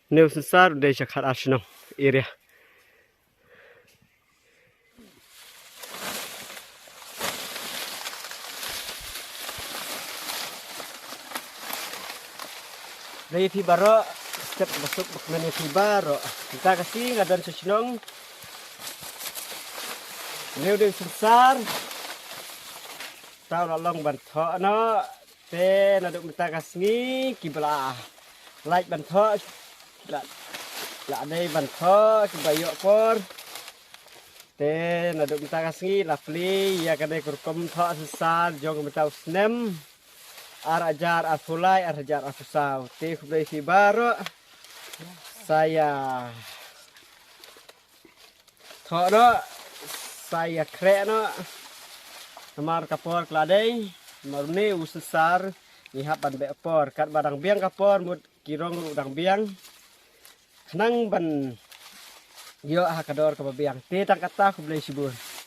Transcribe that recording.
New sensar udah cakar arsenal area. Dari Fibaro step masuk mengenai Fibaro. Kita kasih ngadan sesenong. New udah sensar. Tahu lalong bantok no. Te naduk minta kasih kibla. Like bantok. Lah ada bantok kibayok por. Te naduk minta kasih lapli ya kadai kurkom thok sesar jong minta usnem. Arajar afulai arajar afusau. Te kublai Fibaro. Saya thok no. Saya krek no. Namar kapor keladai, marune usesar, nihap ban bekpor, kat badang biang kapor, mud kirong udang biang, kenang ban yo hakador ke biang, te tang kata aku beli sibun.